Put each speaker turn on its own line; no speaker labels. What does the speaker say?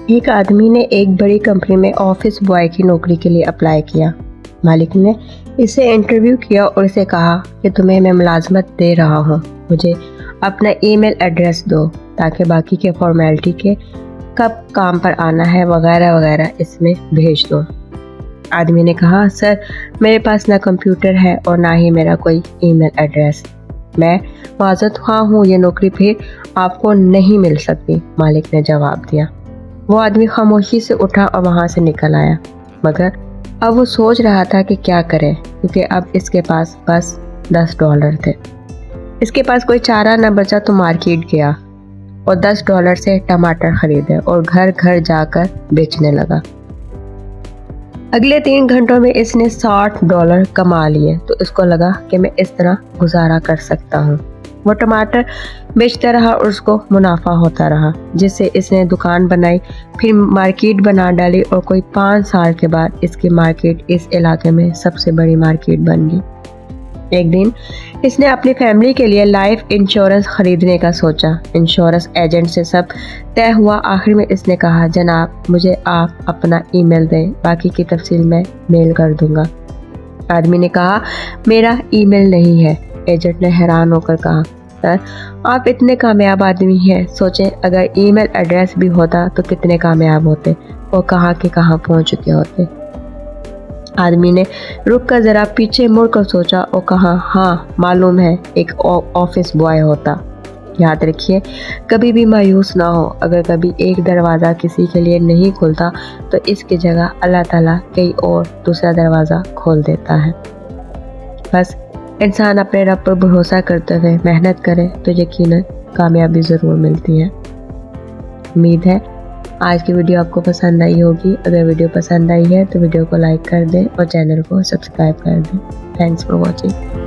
ایک آدمی نے ایک بڑی کمپنی میں آفس بوائے کی نوکری کے لیے اپلائی کیا۔ مالک نے اسے انٹرویو کیا اور اسے کہا کہ تمہیں میں ملازمت دے رہا ہوں، مجھے اپنا ای میل ایڈریس دو تاکہ باقی کے فارمیلٹی کے کب کام پر آنا ہے وغیرہ وغیرہ اس میں بھیج دو۔ آدمی نے کہا، سر میرے پاس نہ کمپیوٹر ہے اور نہ ہی میرا کوئی ای میل ایڈریس، میں معذرت خواہ ہوں، یہ نوکری پھر آپ کو نہیں مل سکتی۔ مالک نے جواب دیا۔ وہ آدمی خاموشی سے اٹھا اور وہاں سے نکل آیا، مگر اب وہ سوچ رہا تھا کہ کیا کرے، کیونکہ اب اس کے پاس بس $10 تھے۔ اس کے پاس کوئی چارہ نہ بچا تو مارکیٹ گیا اور $10 سے ٹماٹر خریدے اور گھر گھر جا کر بیچنے لگا۔ اگلے 3 گھنٹوں میں اس نے $60 کما لیے تو اس کو لگا کہ میں اس طرح گزارا کر سکتا ہوں۔ وہ ٹماٹر بیچتا رہا اور اس کو منافع ہوتا رہا، جس سے اس نے دکان بنائی، پھر مارکیٹ بنا ڈالی اور کوئی 5 سال کے بعد اس کی مارکیٹ اس علاقے میں سب سے بڑی مارکیٹ بن گئی۔ ایک دن اس نے اپنی فیملی کے لیے لائف انشورنس خریدنے کا سوچا۔ انشورنس ایجنٹ سے سب طے ہوا۔ آخر میں اس نے کہا، جناب مجھے آپ اپنا ای میل دیں، باقی کی تفصیل میں میل کر دوں گا۔ آدمی نے کہا، میرا ای میل نہیں ہے۔ ایجنٹ نے حیران ہو کر کہا، سر آپ اتنے کامیاب آدمی ہیں، سوچیں اگر ای میل ایڈریس بھی ہوتا تو کتنے کامیاب ہوتے اور کہاں کے کہاں پہنچ چکے ہوتے۔ آدمی نے رک کر ذرا پیچھے مڑ کر سوچا اور کہا، ہاں معلوم ہے ایک آفس بوائے ہوتا۔ یاد رکھیے کبھی بھی مایوس نہ ہو، اگر کبھی ایک دروازہ کسی کے لیے نہیں کھلتا تو اس کی جگہ اللہ تعالیٰ کئی اور دوسرا دروازہ کھول دیتا ہے۔ بس انسان اپنے رب پر بھروسہ کرتے ہوئے محنت کرے تو یقیناً کامیابی ضرور ملتی ہے۔ امید ہے آج کی ویڈیو آپ کو پسند آئی ہوگی۔ اگر ویڈیو پسند آئی ہے تو ویڈیو کو لائک کر دیں اور چینل کو سبسکرائب کر دیں۔ Thanks for watching.